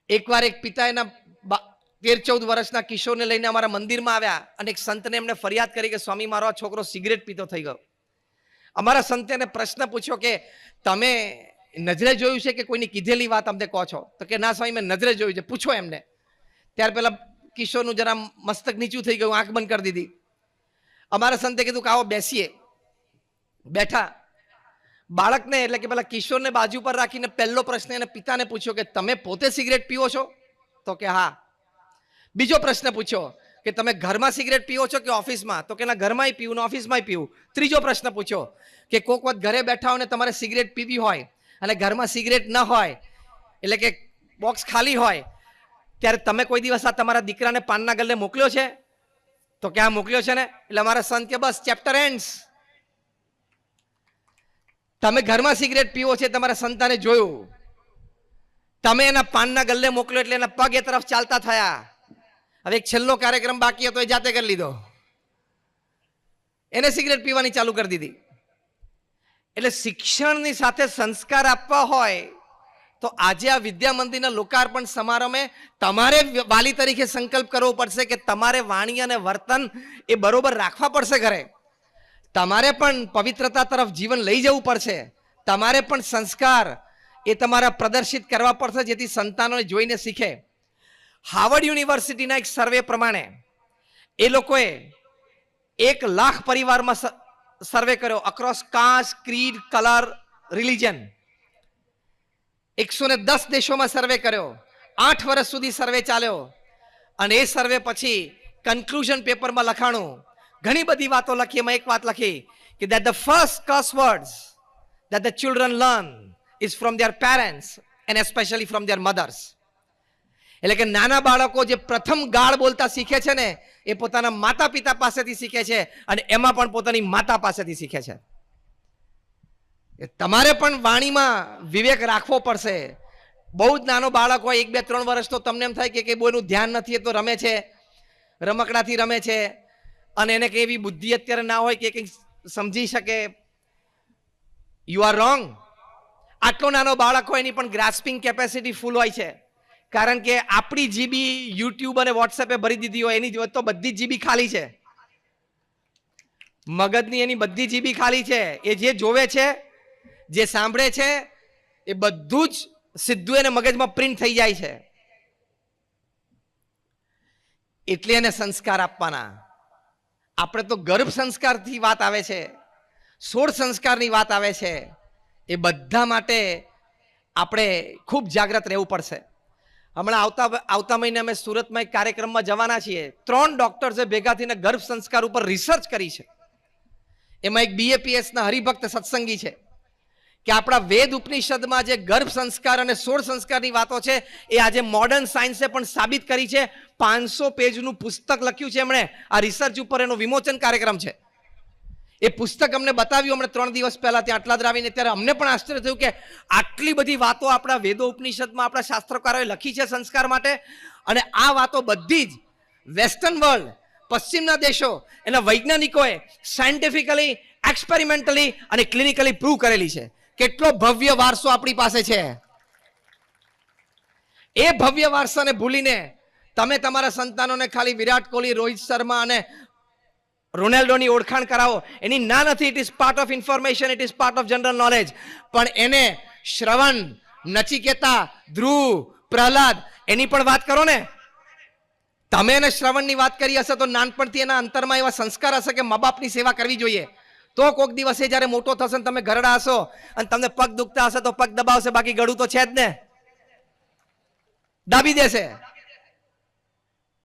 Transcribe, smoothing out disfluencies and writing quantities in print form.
એકવાર એક પિતા એના 13-14 વર્ષના કિશોરને લઈને અમારા મંદિરમાં આવ્યા અને એક સંતને એમને ફરિયાદ કરી કે સ્વામી મારો આ છોકરો સિગરેટ પીતો થઈ ગયો. અમારા સંતે એને પ્રશ્ન પૂછ્યો કે તમે નજરે જોયું છે કે કોઈની કીધેલી વાત અમને કહો છો? તો કે ના સ્વામી મેં નજરે જોયું છે, પૂછો એમને. ત્યાર પહેલા કિશોરનું જરા મસ્તક નીચું થઈ ગયું, આંખ બંધ કરી દીધી. અમારા સંતે કીધું કે આવો બેસીએ. બેઠા. બાળકને એટલે કે પેલા કિશોરને બાજુ પર રાખીને પહેલો પ્રશ્ન એને પિતાને પૂછ્યો કે તમે પોતે સિગરેટ પીવો છો? તો કે હા. બીજો પ્રશ્ન પૂછ્યો કે તમે ઘરમાં સિગરેટ પીવો છો કે ઓફિસમાં? તો કે ના ઘરમાંય પીવું ને ઓફિસમાંય પીવું. ત્રીજો પ્રશ્ન પૂછ્યો કે કોક વખત ઘરે બેઠા હોય ને તમારે સિગરેટ પીવી હોય અને ઘરમાં સિગરેટ ન હોય એટલે કે બોક્સ ખાલી હોય ત્યારે તમે કોઈ દિવસ આ તમારા દીકરાને પાનના ગલ્લે મોકલ્યો છે? તો કે આ મોકલ્યો છે ને. એટલે અમારા સંત કે બસ ચેપ્ટર એન્ડ્સ. તમે ઘરમાં સિગરેટ પીવો છે તમારા સંતાને જોયું, તમે એના પાનના ગલ્લે મોકલ્યો એટલે એના પગ એ તરફ ચાલતા થયા. હવે એક છેલ્લો કાર્યક્રમ બાકી હતો એ જાતે કરી લીધો, એને સિગરેટ પીવાની ચાલુ કરી દીધી. એટલે શિક્ષણની સાથે સંસ્કાર આપવા હોય તો આજે આ વિદ્યા મંદિરના લોકાર્પણ સમારંભે તમારે વાલી તરીકે સંકલ્પ કરવો પડશે કે તમારે વાણી અને વર્તન એ બરોબર રાખવા પડશે. ઘરે તમારે પણ પવિત્રતા તરફ જીવન લઈ જવું પડશે. તમારે પણ સંસ્કાર એ તમારા પ્રદર્શિત કરવા પડશે જેથી સંતાનોને જોઈને શીખે. હાર્વર્ડ યુનિવર્સિટીના એક સર્વે પ્રમાણે એ લોકોએ 1 લાખ પરિવારમાં સર્વે કર્યો across caste, creed, colour, religion. 110 દેશોમાં સર્વે કર્યો. 8 વર્ષ સુધી સર્વે ચાલ્યો અને એ સર્વે પછી કન્ક્લુઝન પેપરમાં લખાણું, ઘણી બધી વાતો લખી. એમાં એક વાત લખી કે that the first curse words that the children learn is from their parents and especially from their mothers. એટલે કે નાના બાળકો જે પ્રથમ ગાળ બોલતા શીખે છે ને એ પોતાના માતા પિતા પાસેથી શીખે છે અને એમાં પણ પોતાની માતા પાસેથી શીખે છે. તમારે પણ વાણીમાં વિવેક રાખવો પડશે. બહુ જ નાનો બાળક હોય 1, 2, 3 વર્ષ તો તમને એમ થાય કે બહુ એનું ધ્યાન નથી, એ તો રમે છે, રમકડાથી રમે છે અને એને કઈ એવી બુદ્ધિ અત્યારે ના હોય કે કંઈક સમજી શકે. You are wrong. આટલો નાનો બાળક હોય એની પણ ગ્રાસ્પિંગ કેપેસિટી ફૂલ હોય છે, કારણ કે આપણી જીબી યુટ્યુબ અને વોટ્સએપે ભરી દીધી હોય, એની તો બધી જ જીબી ખાલી છે. મગજની એની બધી જીબી ખાલી છે. એ જે જોવે છે, જે સાંભળે છે એ બધું જ સીધું એને મગજમાં પ્રિન્ટ થઈ જાય છે. એટલે એને સંસ્કાર આપવાના. આપણે તો ગર્ભ સંસ્કારથી વાત આવે છે, 16 સંસ્કારની વાત આવે છે. એ બધા માટે આપણે ખૂબ જાગૃત રહેવું પડશે. હમણાં આવતા મહિને અમે સુરતમાં એક કાર્યક્રમમાં જવાના છીએ. 3 ડોક્ટર્સે ભેગા થઈને ગર્ભ સંસ્કાર ઉપર રિસર્ચ કરી છે. એમાં એક BAPSના હરિભક્ત સત્સંગી છે કે આપણા વેદ ઉપનિષદમાં જે ગર્ભ સંસ્કાર અને 16 સંસ્કારની વાતો છે એ આજે મોડર્ન સાયન્સે પણ સાબિત કરી છે. 500 પેજનું પુસ્તક લખ્યું છે એમણે આ રિસર્ચ ઉપર. એનો વિમોચન કાર્યક્રમ છે. એ પુસ્તક અમને બતાવ્યું હમણાં 3 દિવસ પહેલા ત્યાં આટલા આવીને. ત્યારે અમને પણ આશ્ચર્ય થયું કે આટલી બધી વાતો આપણા વેદો ઉપનિષદમાં આપણા શાસ્ત્રકારોએ લખી છે સંસ્કાર માટે, અને આ વાતો બધી જ વેસ્ટર્ન વર્લ્ડ, પશ્ચિમના દેશો, એના વૈજ્ઞાનિકોએ સાયન્ટિફિકલી, એક્સપેરિમેન્ટલી અને ક્લિનિકલી પ્રૂવ કરેલી છે. કેટલો ભવ્ય વારસો આપણી પાસે છે. એ ભવ્ય વારસાને ભૂલીને તમે તમારા સંતાનોને ખાલી વિરાટ કોહલી, રોહિત શર્મા અને રોનાલ્ડોની ઓળખાણ કરાવો. એની ના નથી. It is part of information, it is part of general knowledge. પણ એને શ્રવણ, નચિકેતા, ધ્રુવ, પ્રહલાદ એની પણ વાત કરો ને. તમે એને શ્રવણની વાત કરી હશે તો નાનપણથી એના અંતરમાં એવા સંસ્કાર હશે કે મા બાપની સેવા કરવી જોઈએ. તો કોઈક દિવસે જ્યારે મોટો થશે ને તમે ઘરડા હશો અને તમને પગ દુખતા હશે તો પગ દબાવશે, બાકી ગળું તો છે જ ને, દાબી દેશે.